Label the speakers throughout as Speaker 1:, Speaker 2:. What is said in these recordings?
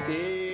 Speaker 1: Yeah.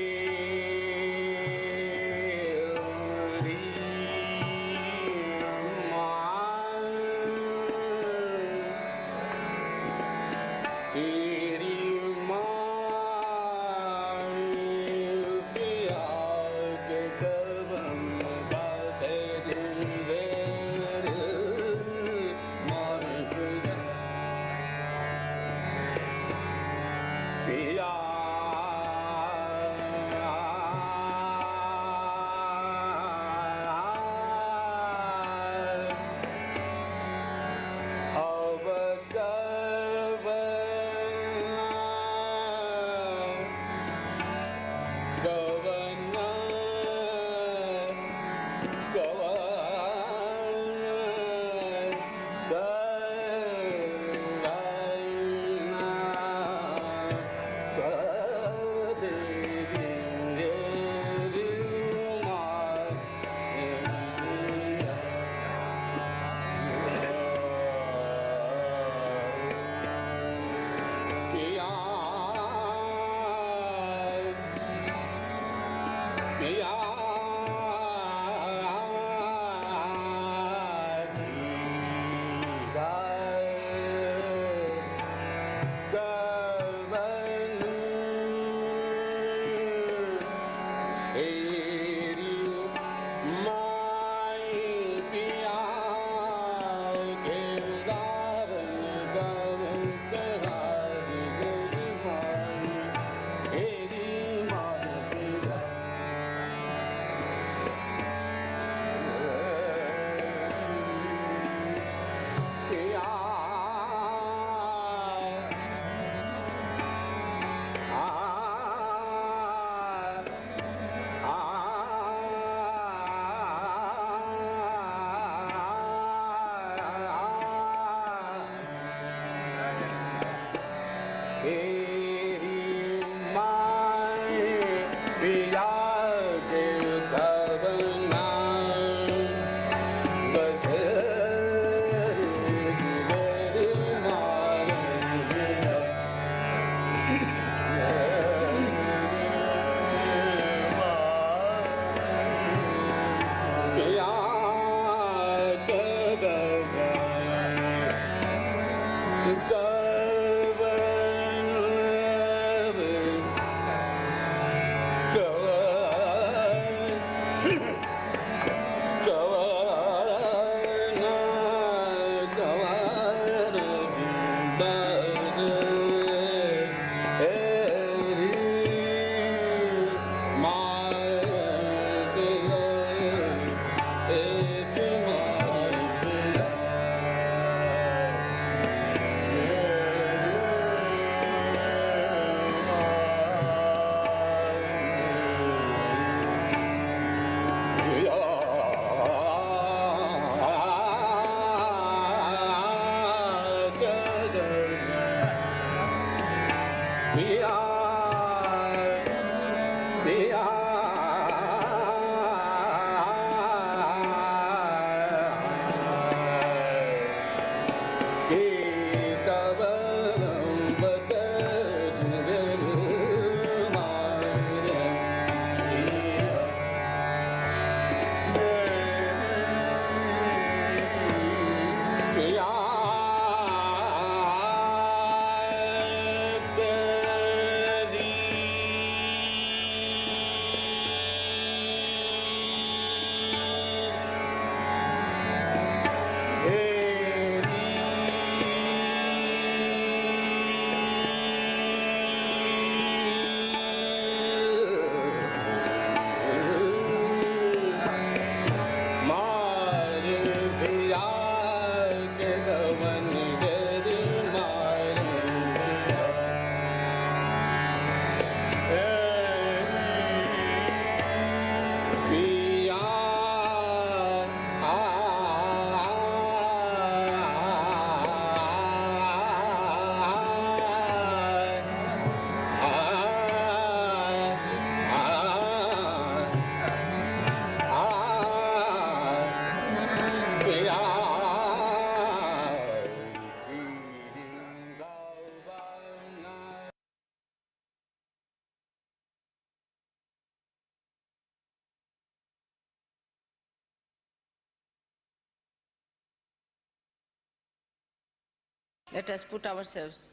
Speaker 1: Let us put ourselves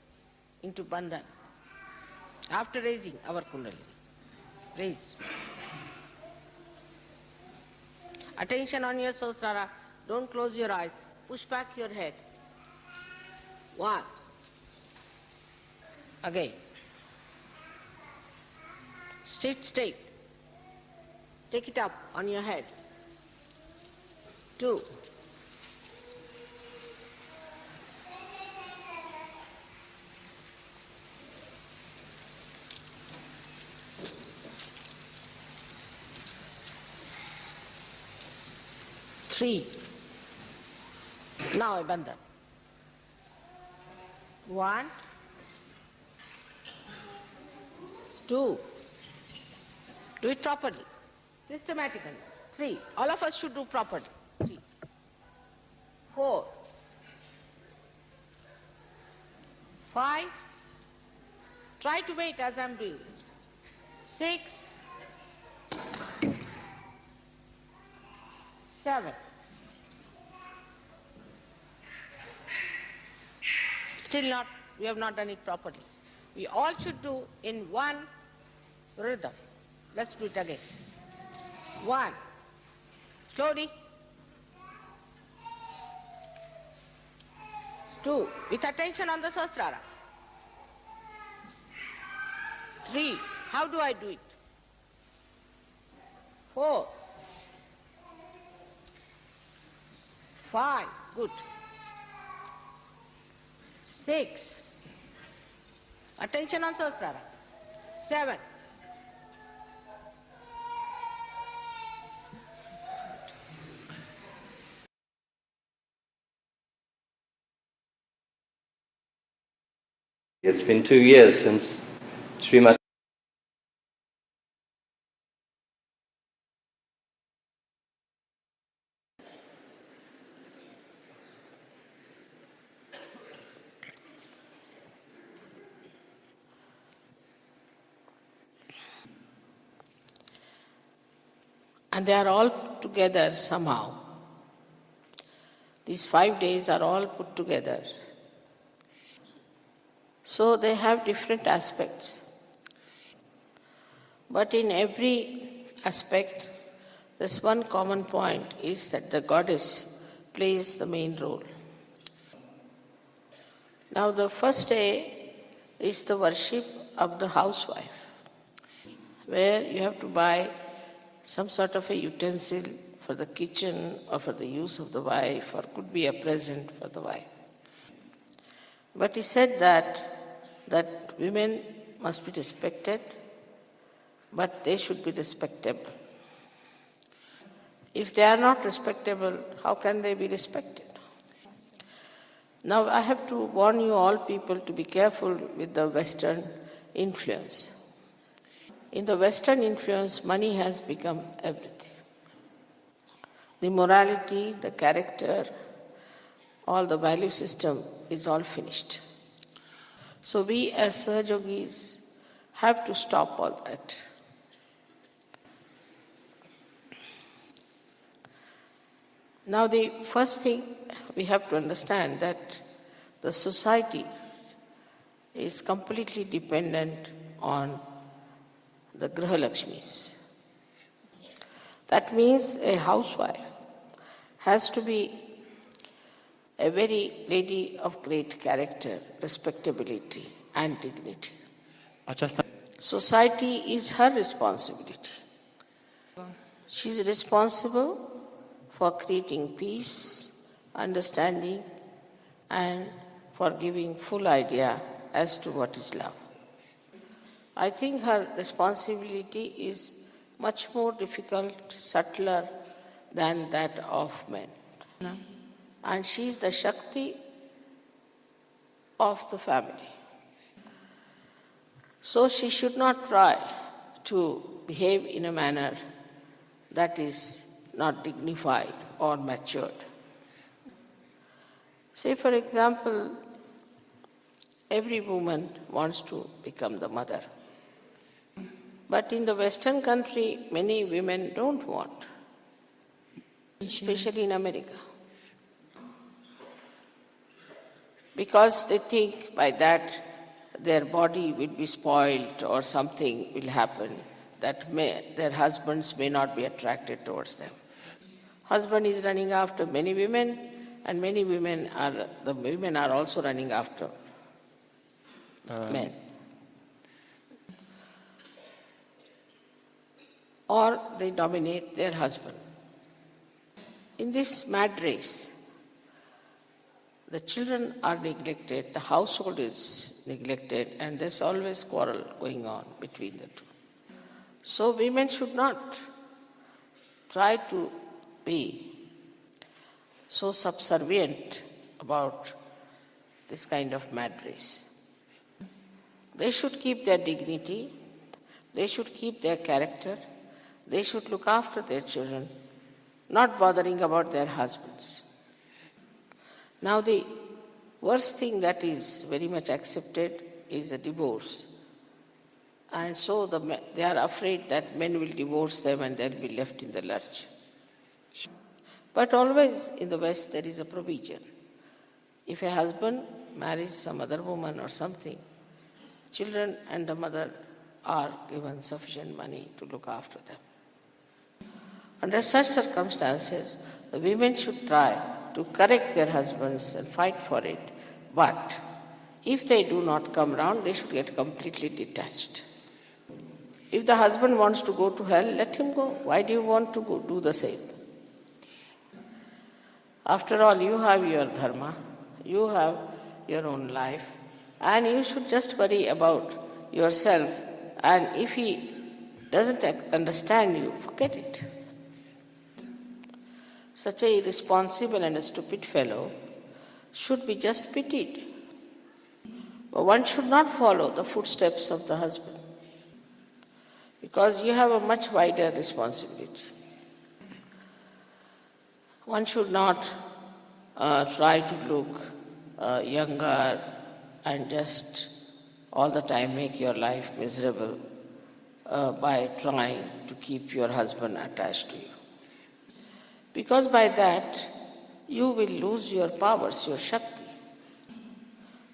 Speaker 1: into bandhan. After raising our kundalini, raise. Attention on your Sahasrara. Don't close your eyes. Push back your head. 1. Again. Sit straight. Take it up on your head. 2. 3. Now a bandhan. 1, 2. Do it properly, systematically. 3. All of us should do properly. 3. 4. 5. Try to wait as I'm doing. 6. 7. Still not, we have not done it properly. We all should do in one rhythm. Let's do it again. 1. Slowly. 2. With attention on the Sahasrara. 3. How do I do it? 4. 5. Good. 6. Attention on Sahasrara. 7.
Speaker 2: 'It's been 2 years since Srimati
Speaker 1: And they are all put together somehow. These 5 days are all put together. So they have different aspects. But in every aspect, this one common point is that the goddess plays the main role. Now the first day is the worship of the housewife, where you have to buy some sort of a utensil for the kitchen or for the use of the wife, or could be a present for the wife. But he said that women must be respected, but they should be respectable. If they are not respectable, how can they be respected? Now I have to warn you all people to be careful with the Western influence. In the Western influence, money has become everything. The morality, the character, all the value system is all finished. So we as Sahajogis have to stop all that. Now the first thing we have to understand that the society is completely dependent on the Graha Lakshmis. That means a housewife has to be a very lady of great character, respectability and dignity. Society is her responsibility. She is responsible for creating peace, understanding, and for giving full idea as to what is love. I think her responsibility is much more difficult, subtler than that of men. And she is the Shakti of the family. So she should not try to behave in a manner that is not dignified or matured. Say, for example, every woman wants to become the mother. But in the Western country, many women don't want, especially in America. because they think by that their body will be spoiled or something will happen that their husbands may not be attracted towards them. Husband is running after many women, and many women are also running after men. Or they dominate their husband. In this mad race, the children are neglected, the household is neglected, and there's always quarrel going on between the two. So women should not try to be so subservient about this kind of mad race. They should keep their dignity, they should keep their character, they should look after their children, not bothering about their husbands. Now the worst thing that is very much accepted is a divorce. And so they are afraid that men will divorce them and they'll be left in the lurch. But always in the West there is a provision. If a husband marries some other woman or something, children and the mother are given sufficient money to look after them. Under such circumstances, the women should try to correct their husbands and fight for it. But if they do not come round, they should get completely detached. If the husband wants to go to hell, let him go. Why do you want to go do the same? After all, you have your dharma, you have your own life, and you should just worry about yourself. And if he doesn't understand you, forget it. Such a irresponsible and a stupid fellow should be just pitied. But one should not follow the footsteps of the husband, because you have a much wider responsibility. One should not try to look younger and just all the time make your life miserable by trying to keep your husband attached to you. Because by that, you will lose your powers, your Shakti.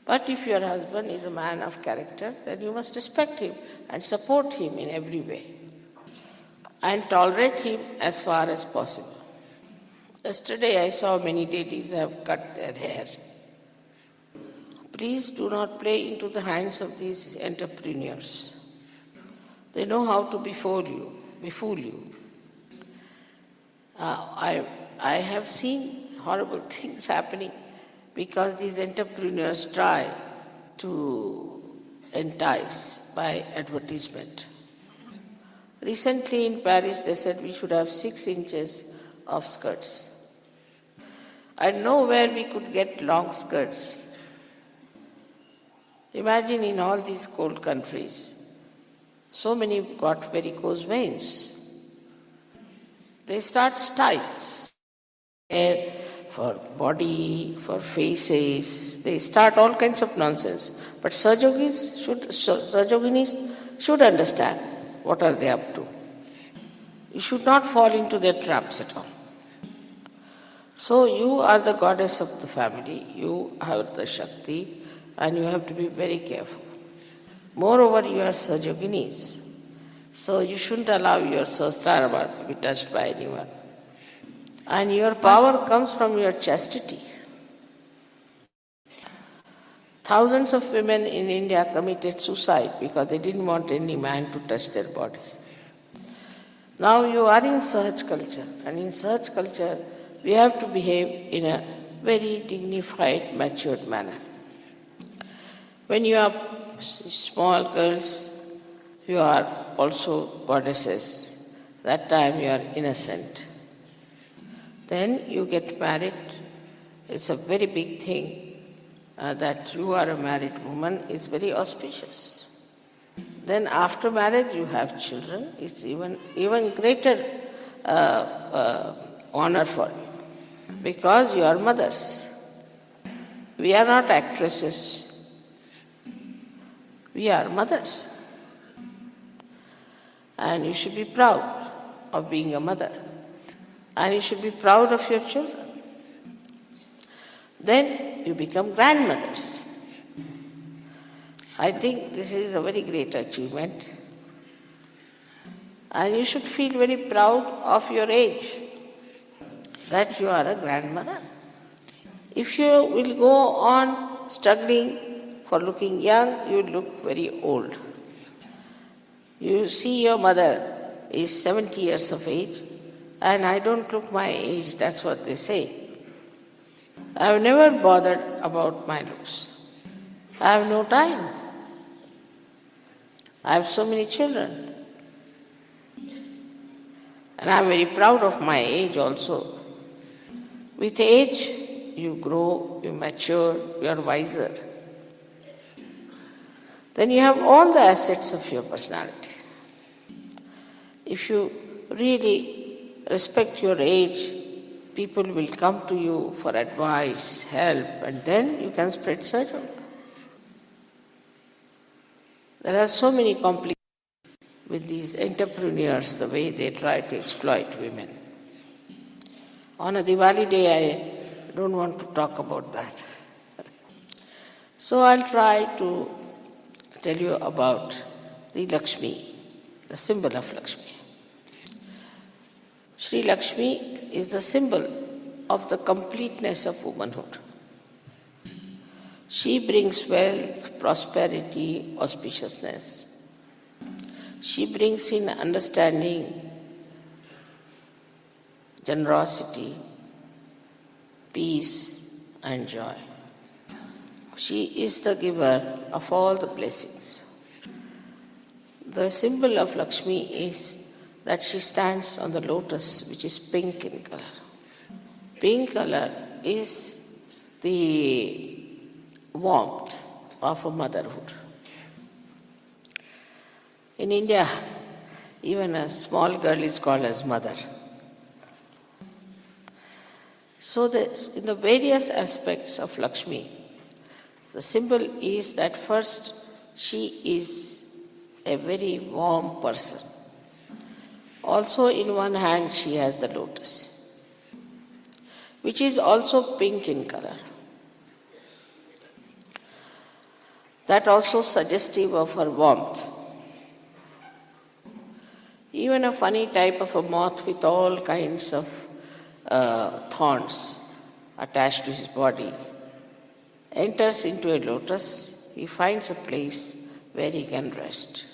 Speaker 1: But if your husband is a man of character, then you must respect him and support him in every way and tolerate him as far as possible. Yesterday I saw many ladies have cut their hair. Please do not play into the hands of these entrepreneurs. They know how to befool you. I have seen horrible things happening because these entrepreneurs try to entice by advertisement. Recently in Paris they said we should have 6 inches of skirts. I know where we could get long skirts. Imagine in all these cold countries, so many got varicose veins. They start styles, hair, for body, for faces. They start all kinds of nonsense. But Sahajoginis should understand what are they up to. You should not fall into their traps at all. So you are the goddess of the family. You have the Shakti, and you have to be very careful. Moreover, you are Sahajoginis. So you shouldn't allow your Sahasrara to be touched by anyone. And your power comes from your chastity. Thousands of women in India committed suicide because they didn't want any man to touch their body. Now you are in Sahaj culture, and in Sahaj culture we have to behave in a very dignified, matured manner. When you are small girls, you are also goddesses. That time you are innocent. Then you get married. It's a very big thing that you are a married woman. It's very auspicious. Then after marriage you have children. It's even greater honor for you, because you are mothers. We are not actresses. We are mothers. And you should be proud of being a mother. And you should be proud of your children. Then you become grandmothers. I think this is a very great achievement. And you should feel very proud of your age, that you are a grandmother. If you will go on struggling for looking young, you will look very old. You see your mother is 70 years of age, and I don't look my age, that's what they say. I have never bothered about my looks. I have no time. I have so many children. And I am very proud of my age also. With age, you grow, you mature, you are wiser. Then you have all the assets of your personality. If you really respect your age, people will come to you for advice, help, and then you can spread Sahaja. There are so many complications with these entrepreneurs, the way they try to exploit women. On a Diwali day, I don't want to talk about that. So I'll try to tell you about the Lakshmi, the symbol of Lakshmi. Sri Lakshmi is the symbol of the completeness of womanhood. She brings wealth, prosperity, auspiciousness. She brings in understanding, generosity, peace, and joy. She is the giver of all the blessings. The symbol of Lakshmi is that she stands on the lotus, which is pink in color. Pink color is the warmth of a motherhood. In India, even a small girl is called as mother. So in the various aspects of Lakshmi, the symbol is that first, she is a very warm person. Also in one hand she has the lotus, which is also pink in color. That also suggestive of her warmth. Even a funny type of a moth with all kinds of thorns attached to his body enters into a lotus, he finds a place where he can rest.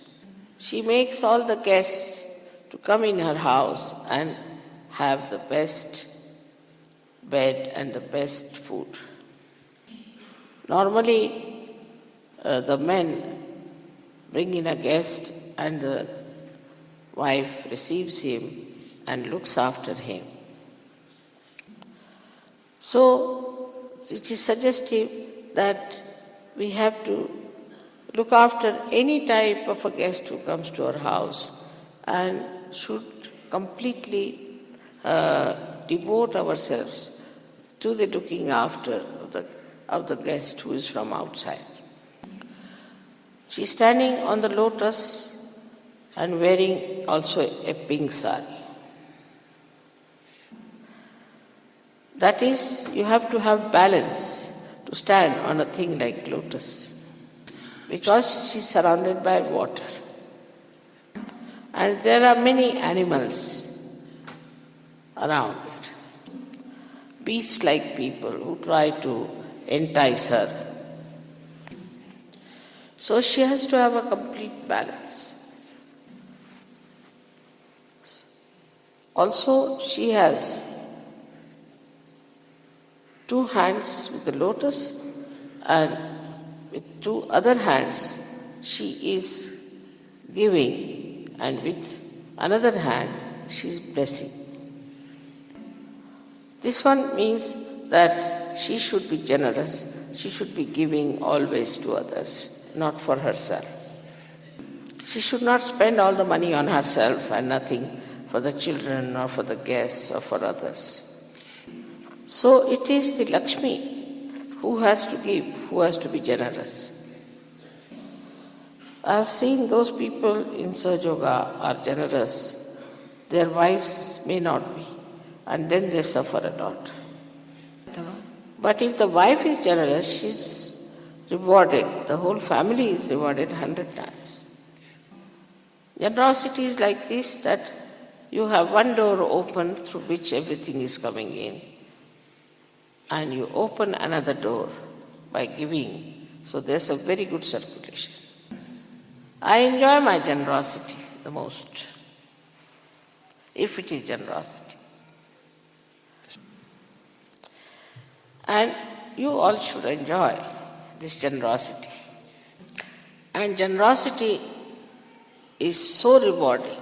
Speaker 1: She makes all the guests to come in her house and have the best bed and the best food. Normally, the men bring in a guest and the wife receives him and looks after him. So, it is suggestive that we have to look after any type of a guest who comes to our house and should completely devote ourselves to the looking after of the guest who is from outside. She is standing on the lotus and wearing also a pink sari. That is, you have to have balance to stand on a thing like lotus, because she is surrounded by water. And there are many animals around it. Beast-like people who try to entice her. So she has to have a complete balance. Also, she has two hands with the lotus, and with two other hands she is giving, and with another hand she is blessing. This one means that she should be generous, she should be giving always to others, not for herself. She should not spend all the money on herself and nothing for the children or for the guests or for others. So it is the Lakshmi who has to give, who has to be generous. I have seen those people in Sahaja Yoga are generous, their wives may not be, and then they suffer a lot. But if the wife is generous, she's rewarded. The whole family is rewarded 100 times. Generosity is like this, that you have one door open through which everything is coming in, and you open another door by giving. So there's a very good circulation. I enjoy my generosity the most, if it is generosity. And you all should enjoy this generosity. And generosity is so rewarding,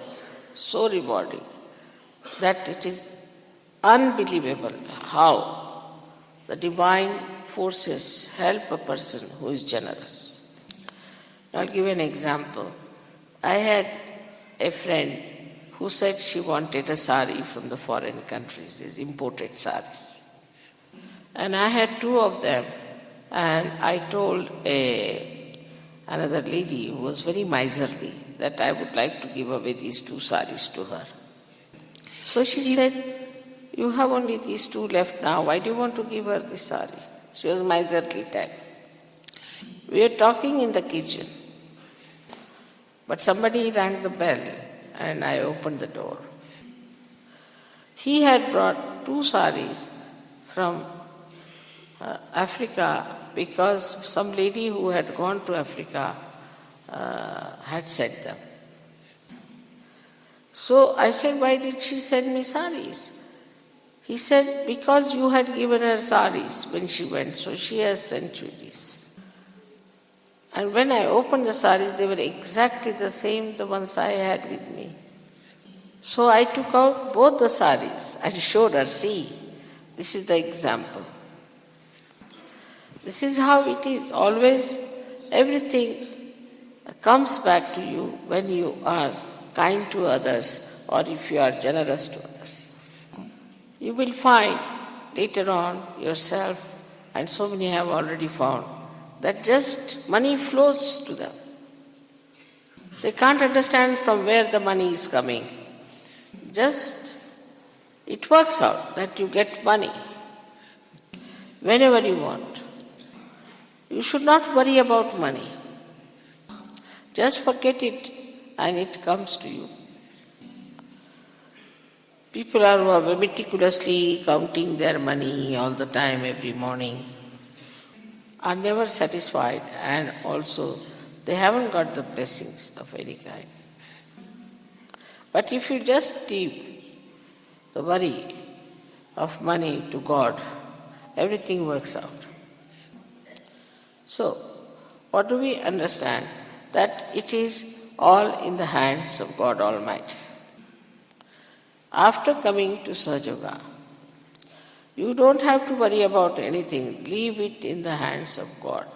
Speaker 1: that it is unbelievable how the divine forces help a person who is generous. I'll give an example. I had a friend who said she wanted a sari from the foreign countries, these imported saris. And I had 2 of them, and I told another lady who was very miserly that I would like to give away these 2 saris to her. So she said, "You have only these 2 left now, why do you want to give her this sari?" She was miserly type. We were talking in the kitchen, but somebody rang the bell and I opened the door. He had brought 2 saris from Africa, because some lady who had gone to Africa had sent them. So I said, "Why did she send me saris?" He said, "Because you had given her saris when she went, so she has sent you these." And when I opened the saris, they were exactly the same, the ones I had with me. So I took out both the saris and showed her, "See, this is the example." This is how it is. Always everything comes back to you when you are kind to others or if you are generous to others. You will find later on yourself, and so many have already found, that just money flows to them. They can't understand from where the money is coming. Just it works out that you get money whenever you want. You should not worry about money. Just forget it and it comes to you. People who are meticulously counting their money all the time, every morning, are never satisfied, and also they haven't got the blessings of any kind. But if you just leave the worry of money to God, everything works out. So, what do we understand? That it is all in the hands of God Almighty. After coming to Sahaja Yoga, you don't have to worry about anything. Leave it in the hands of God.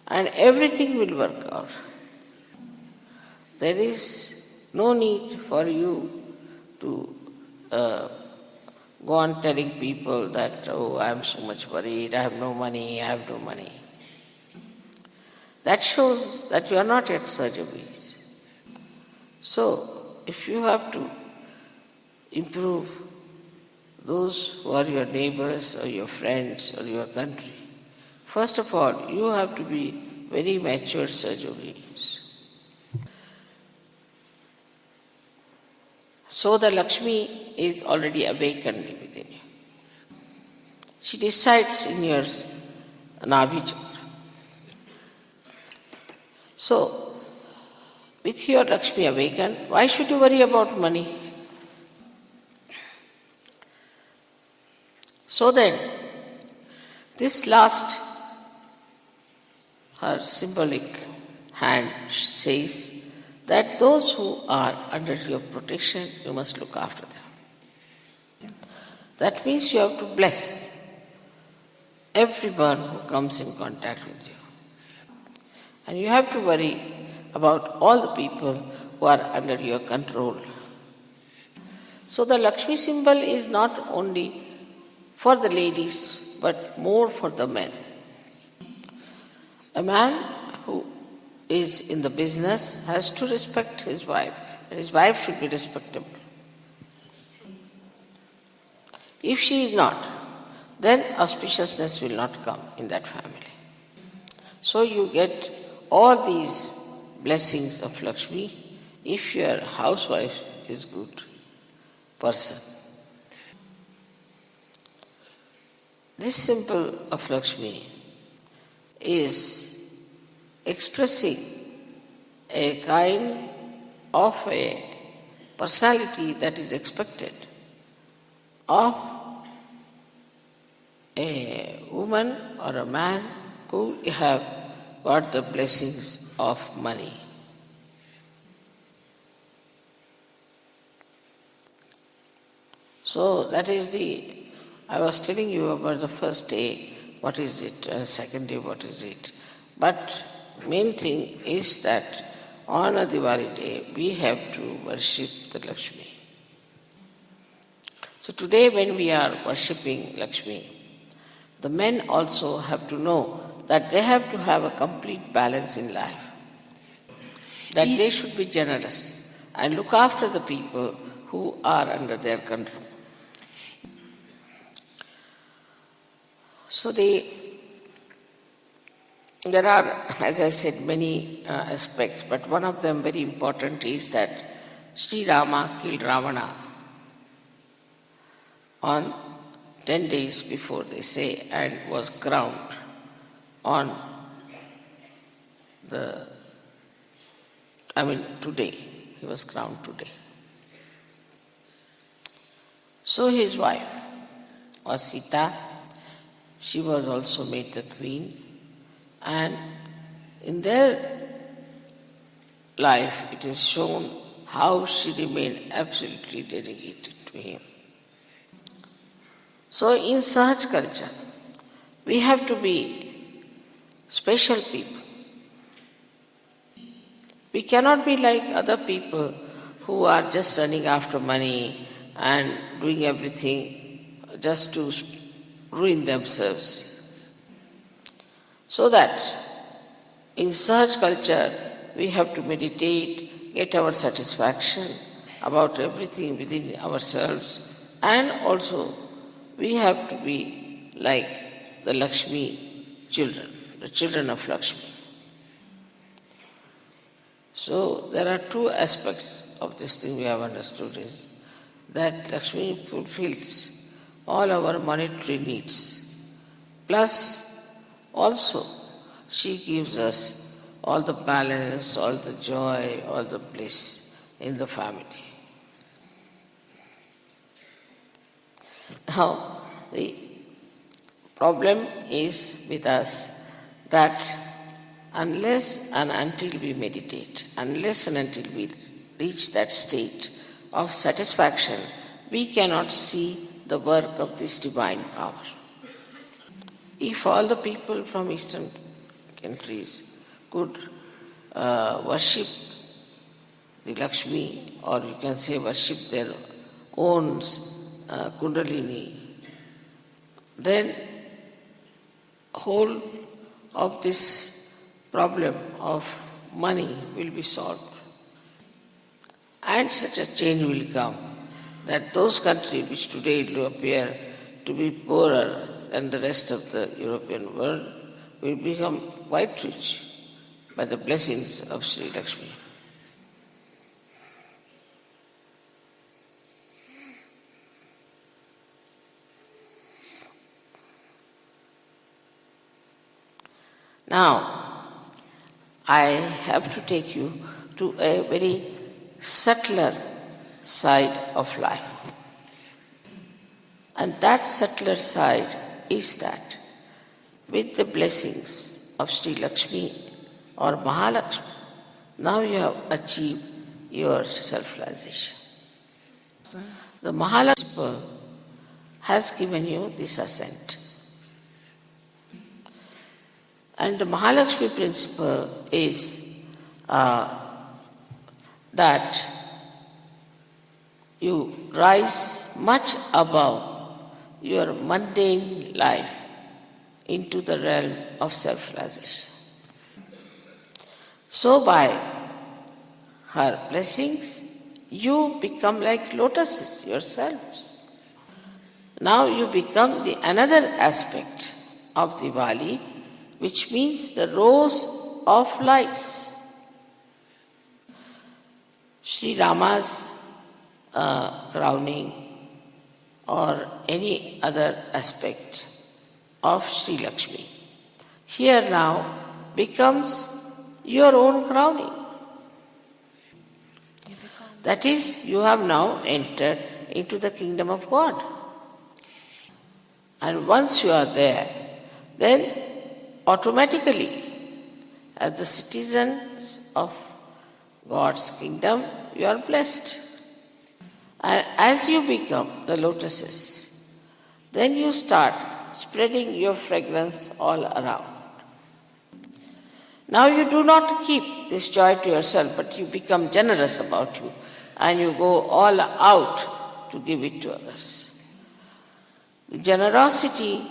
Speaker 1: And everything will work out. There is no need for you to go on telling people that, "Oh, I am so much worried, I have no money, I have no money." That shows that you are not yet Sahaja-Yogi. So, if you have to improve those who are your neighbors or your friends or your country, first of all, you have to be very mature Sahaja-Yogis. So the Lakshmi is already awakened within you. She resides in your Nabhi Chakra. So, with your Lakshmi awakened, why should you worry about money? So then, this last, her symbolic hand says that those who are under your protection, you must look after them. That means you have to bless everyone who comes in contact with you. And you have to worry about all the people who are under your control. So the Lakshmi symbol is not only for the ladies, but more for the men. A man who is in the business has to respect his wife, and his wife should be respectable. If she is not, then auspiciousness will not come in that family. So you get all these blessings of Lakshmi if your housewife is good person. This symbol of Lakshmi is expressing a kind of a personality that is expected of a woman or a man who have got the blessings of money. So that is I was telling you about the first day, what is it, second day, what is it. But main thing is that on a Diwali day, we have to worship the Lakshmi. So today when we are worshipping Lakshmi, the men also have to know that they have to have a complete balance in life. That they should be generous and look after the people who are under their control. So there are, as I said, many aspects, but one of them very important is that Sri Rama killed Ravana on 10 days before, they say, and was crowned on today. He was crowned today. So his wife was Sita. She was also made the queen, and in their life it is shown how she remained absolutely dedicated to him. So in Sahaj culture, we have to be special people. We cannot be like other people who are just running after money and doing everything just to ruin themselves. So that in Sahaj culture, we have to meditate, get our satisfaction about everything within ourselves, and also we have to be like the Lakshmi children, the children of Lakshmi. So there are two aspects of this thing we have understood is that Lakshmi fulfills all our monetary needs. Plus, also, she gives us all the balance, all the joy, all the bliss in the family. Now, the problem is with us that unless and until we meditate, unless and until we reach that state of satisfaction, we cannot see the work of this divine power. If all the people from Eastern countries could worship the Lakshmi, or you can say worship their own Kundalini, then whole of this problem of money will be solved. And such a change will come that those countries which today do appear to be poorer than the rest of the European world will become quite rich by the blessings of Sri Lakshmi. Now, I have to take you to a very subtler side of life. And that subtler side is that with the blessings of Sri Lakshmi or Mahalakshmi, now you have achieved your self-realization. The Mahalakshmi has given you this ascent. And the Mahalakshmi principle is that you rise much above your mundane life into the realm of self-realization. So by her blessings, you become like lotuses yourselves. Now you become the another aspect of Diwali, which means the rows of lights. Sri Rama's crowning or any other aspect of Sri Lakshmi here now becomes your own crowning. That is, you have now entered into the kingdom of God. And once you are there, then automatically, as the citizens of God's kingdom, you are blessed. And as you become the lotuses, then you start spreading your fragrance all around. Now you do not keep this joy to yourself, but you become generous about you, and you go all out to give it to others. The generosity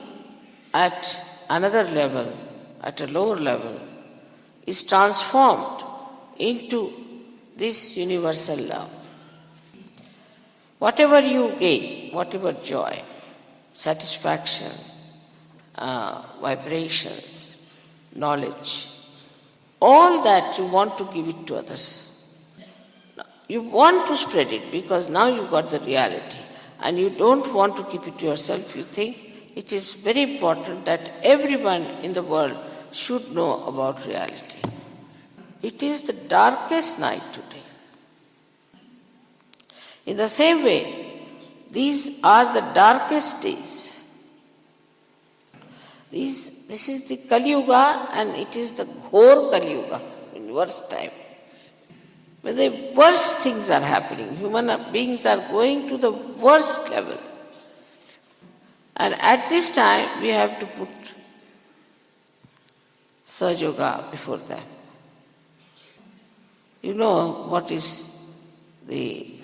Speaker 1: at another level, at a lower level, is transformed into this universal love. Whatever you gain, whatever joy, satisfaction, vibrations, knowledge, all that you want to give it to others. You want to spread it because now you got the reality and you don't want to keep it to yourself. You think it is very important that everyone in the world should know about reality. It is the darkest night today. In the same way, these are the darkest days. This is the Kali Yuga and it is the Ghor Kali Yuga, in worst time. When the worst things are happening, human beings are going to the worst level. And at this time, we have to put Sahaja Yoga before them. You know what is the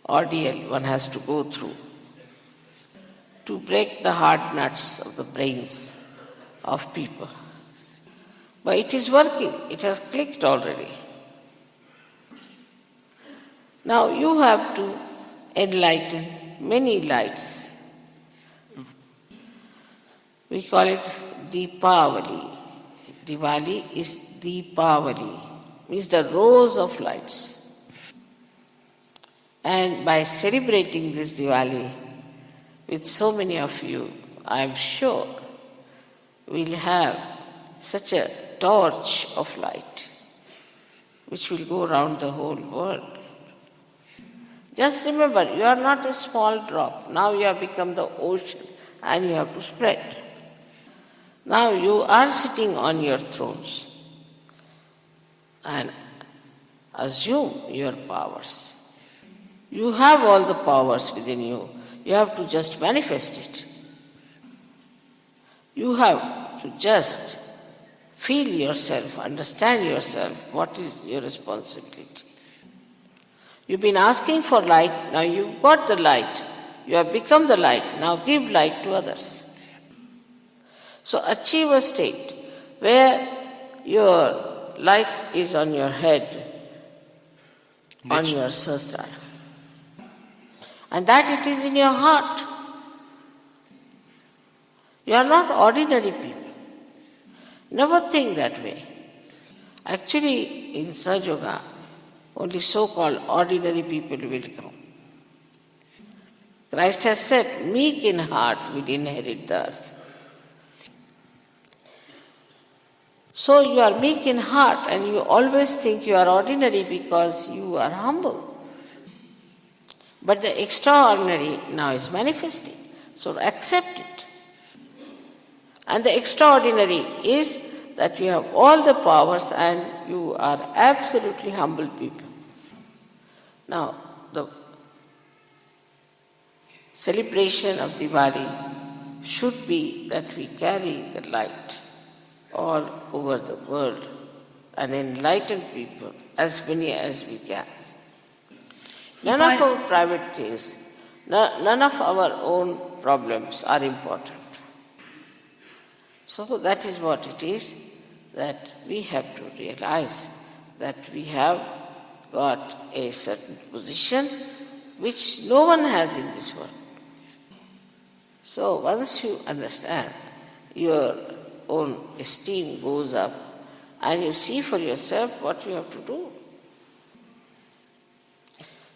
Speaker 1: ordeal one has to go through to break the hard nuts of the brains of people. But it is working, it has clicked already. Now you have to enlighten many lights. We call it Deepavali. Diwali is Deepavali, means the rows of lights. And by celebrating this Diwali with so many of you, I am sure we'll have such a torch of light which will go around the whole world. Just remember, you are not a small drop. Now you have become the ocean and you have to spread. Now you are sitting on your thrones and assume your powers. You have all the powers within you. You have to just manifest it. You have to just feel yourself, understand yourself, what is your responsibility. You've been asking for light, now you've got the light. You have become the light, now give light to others. So achieve a state where your light is on your head, on your sahasrara. And that it is in your heart. You are not ordinary people. Never think that way. Actually, in Sahaja Yoga, only so-called ordinary people will come. Christ has said, meek in heart will inherit the earth. So you are meek in heart and you always think you are ordinary because you are humble. But the extraordinary now is manifesting. So accept it. And the extraordinary is that you have all the powers and you are absolutely humble people. Now, the celebration of Diwali should be that we carry the light all over the world and enlighten people, as many as we can. None of our private things, none of our own problems are important. So that is what it is, that we have to realize that we have got a certain position which no one has in this world. So once you understand, your own esteem goes up and you see for yourself what you have to do.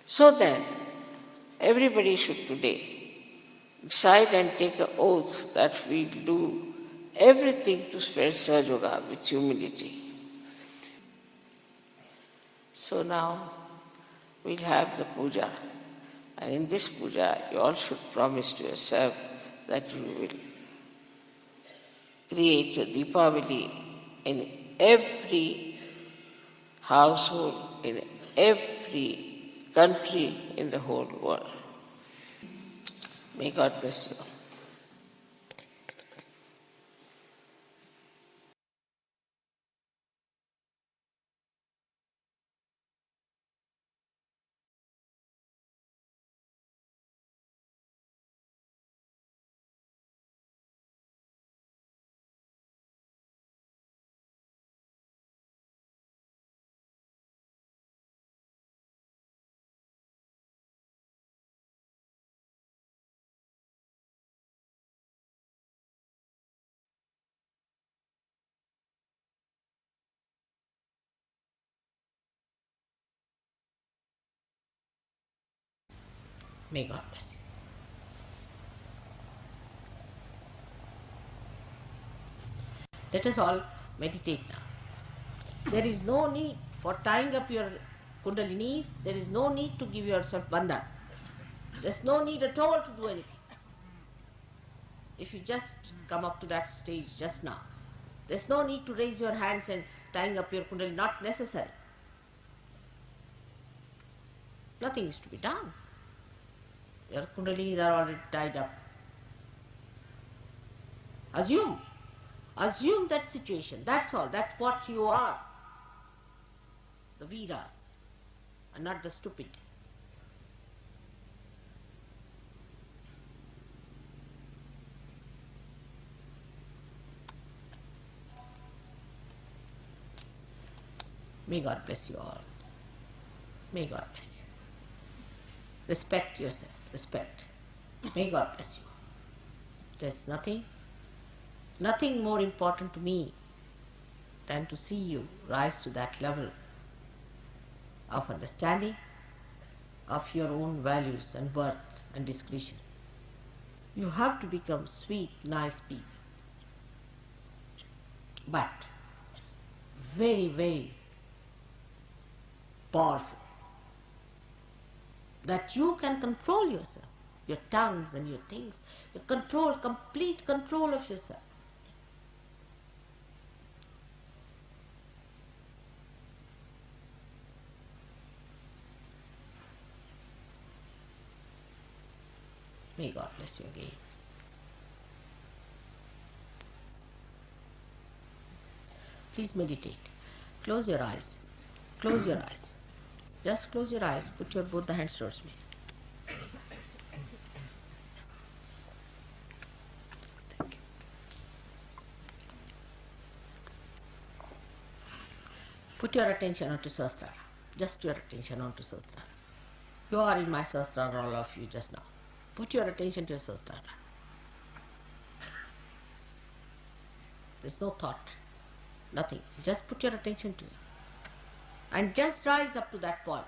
Speaker 1: So then, everybody should today decide and take an oath that we'll do everything to spread Sahaja Yoga with humility. So now we'll have the puja. And in this puja, you all should promise to yourself that you will create a Deepavali in every household, in every country in the whole world. May God bless you. May God bless you. Let us all meditate now. There is no need for tying up your kundalinis. There is no need to give yourself bandhan. There's no need at all to do anything. If you just come up to that stage just now, there's no need to raise your hands and tying up your kundalini. Not necessary. Nothing is to be done. Your kundalinis are already tied up. Assume that situation. That's all. That's what you are. The Veeras, and not the stupid. May God bless you all. May God bless you. Respect yourself. Respect. May God bless you. There's nothing more important to me than to see you rise to that level of understanding of your own values and worth and discretion. You have to become sweet, nice people. But very, very powerful. That you can control yourself, your tongues and your things. You control, complete control of yourself. May God bless you again. Please meditate. Close your eyes. Close your eyes. Just close your eyes. Put your both the hands towards me. Put your attention onto Sahasrara. Just your attention onto Sahasrara. You are in my Sahasrara, all of you just now. Put your attention to your Sahasrara. There's no thought. Nothing. Just put your attention to it. And just rise up to that point.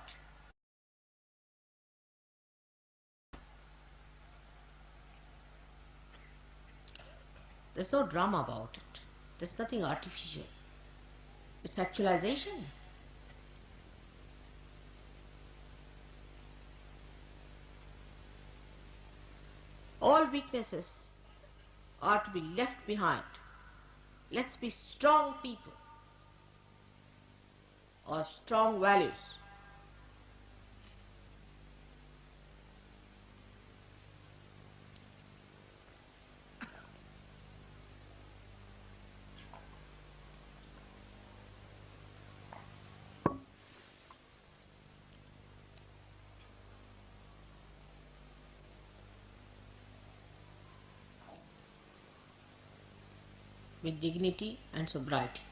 Speaker 1: There's no drama about it. There's nothing artificial. It's actualization. All weaknesses are to be left behind. Let's be strong people or strong values. With dignity and sobriety.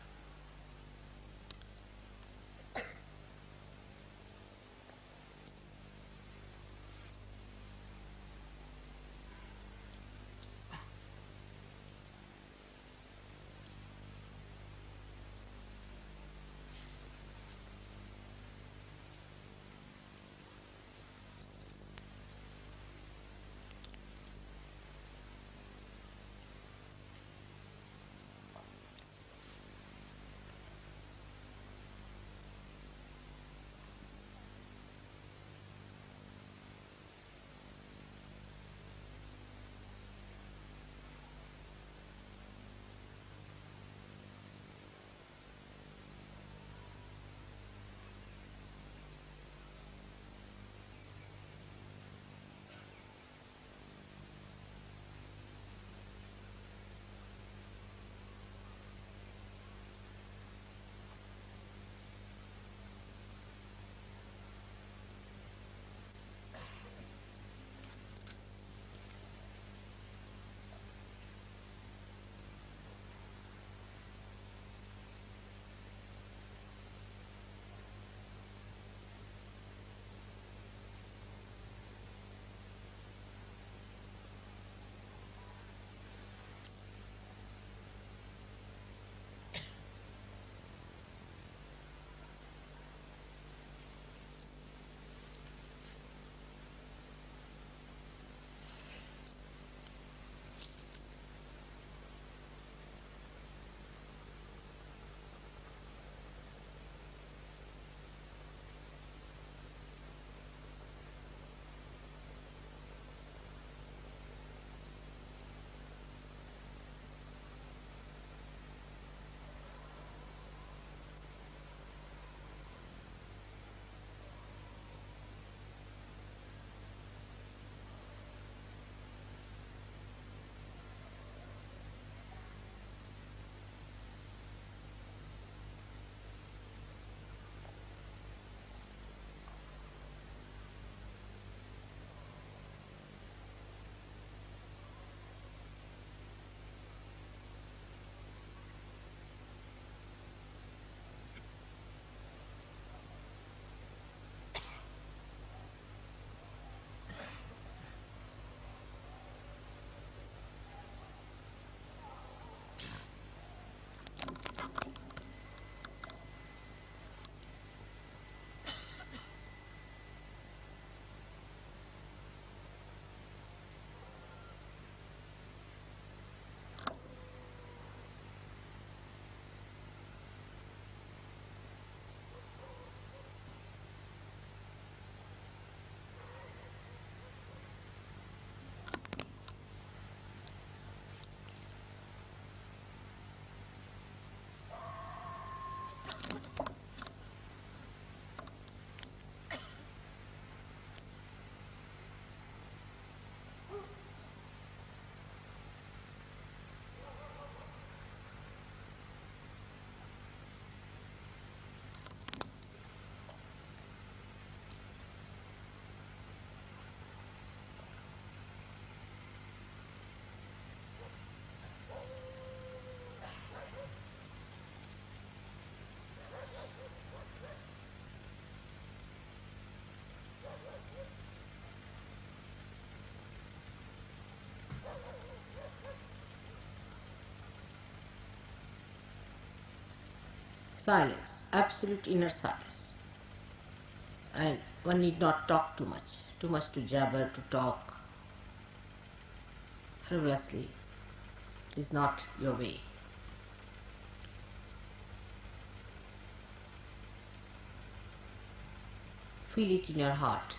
Speaker 1: silence, absolute inner silence. And one need not talk too much to jabber, to talk frivolously is not your way. Feel it in your heart,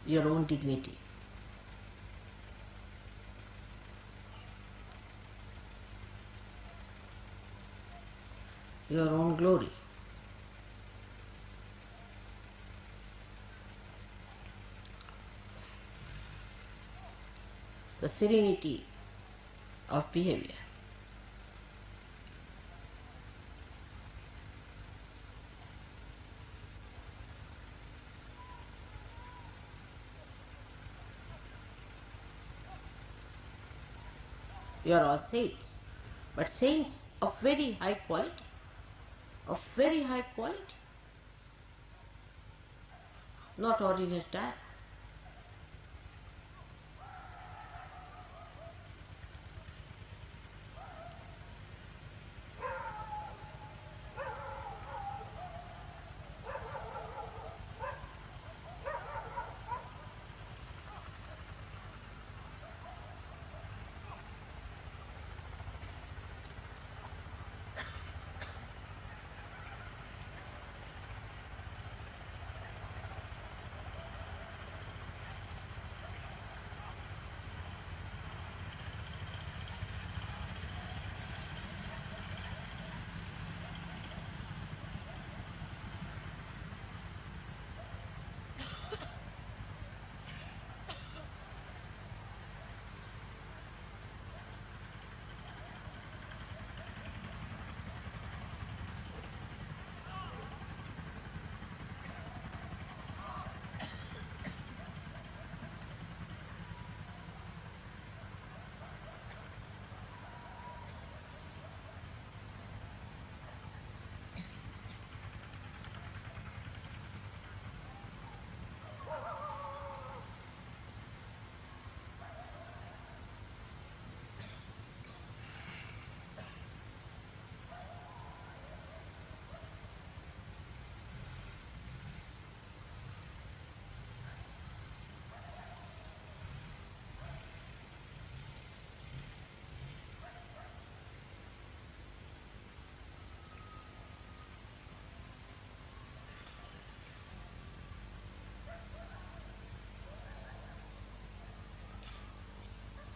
Speaker 1: your own dignity. Your own glory. The serenity of behavior. You are all saints, but saints of very high quality, not ordinary type.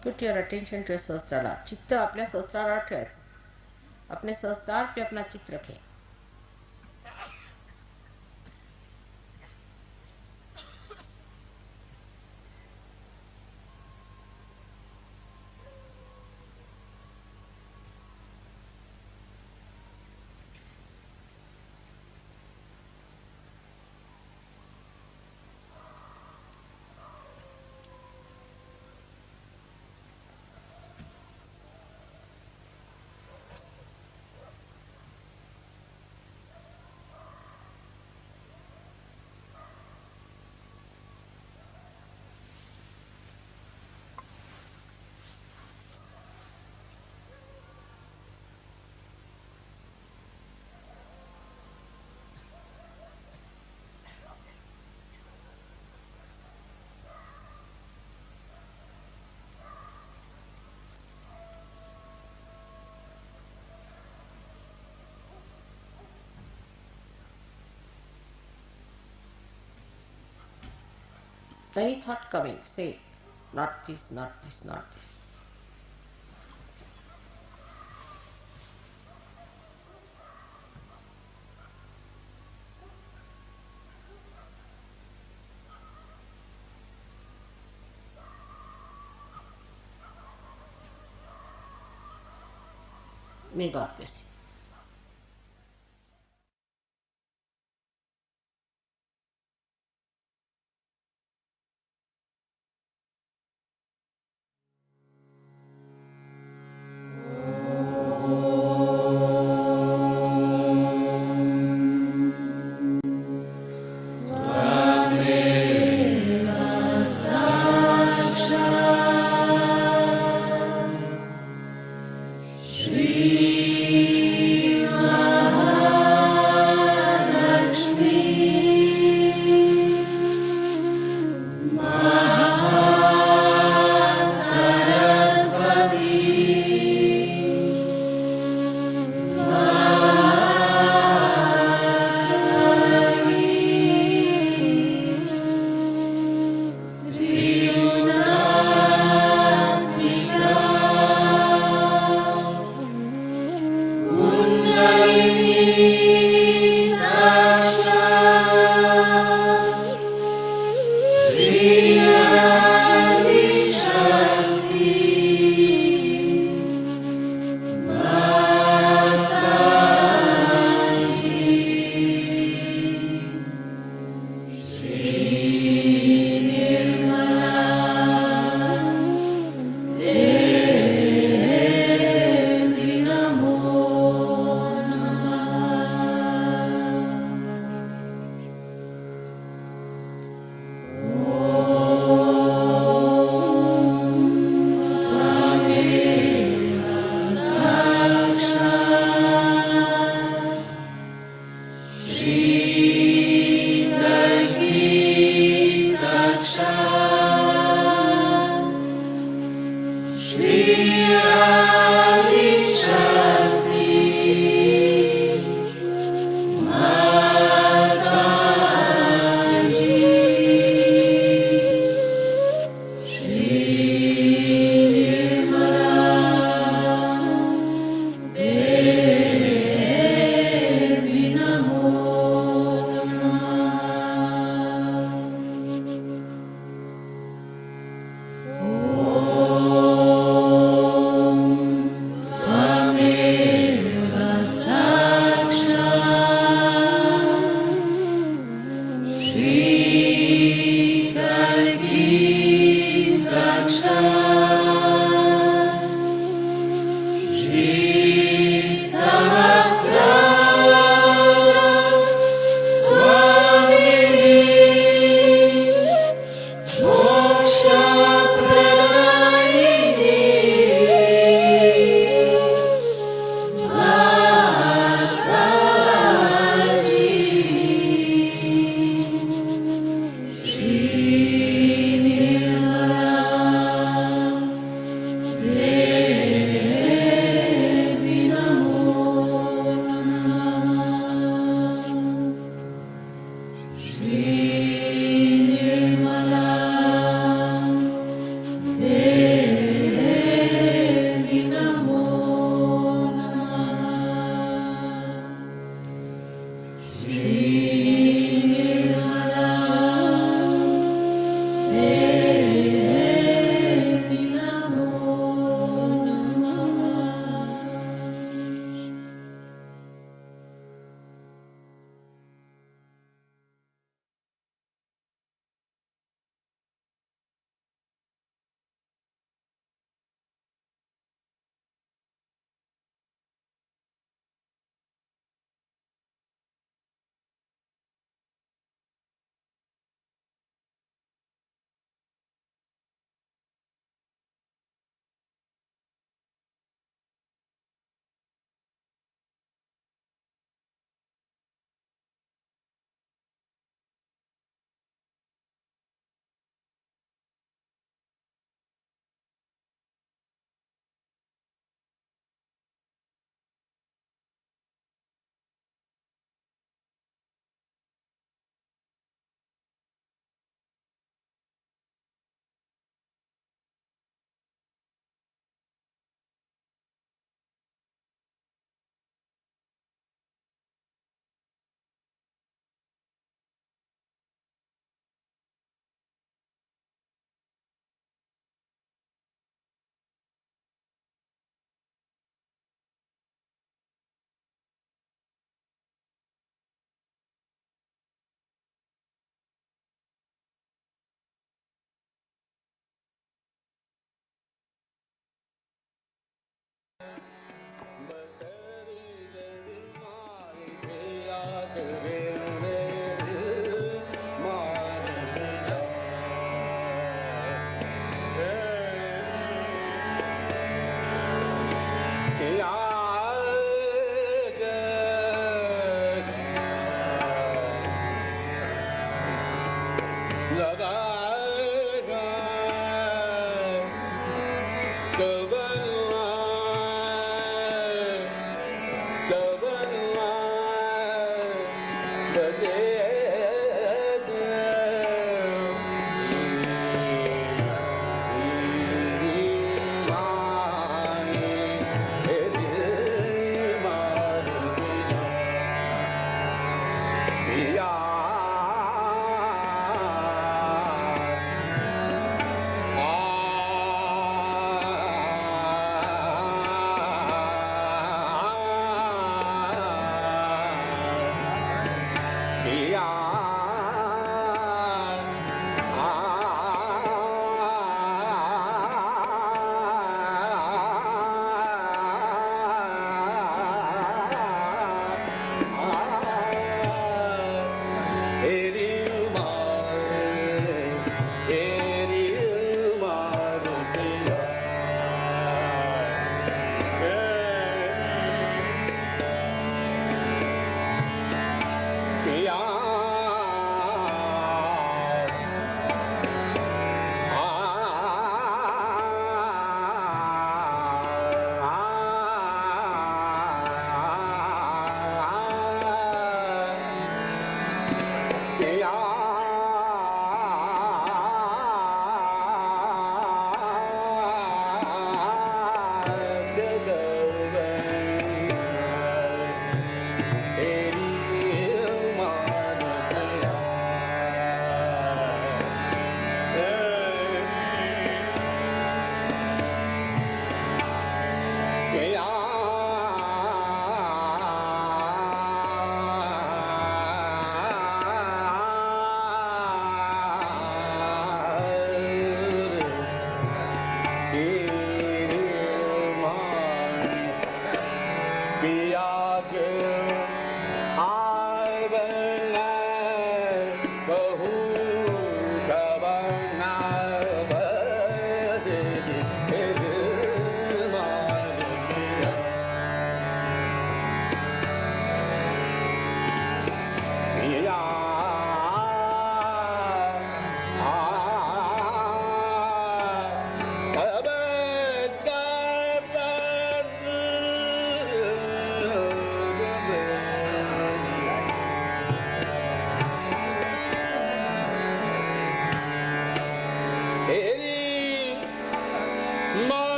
Speaker 1: Put your attention to सहस्त्रार. चित्त अपने सहस्त्रार ठेवायचं. अपने सहस्त्रार पे अपना चित्त रखें. Any thought coming, say, not this, not this, not this. May God bless you.
Speaker 3: Shri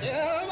Speaker 3: Yeah.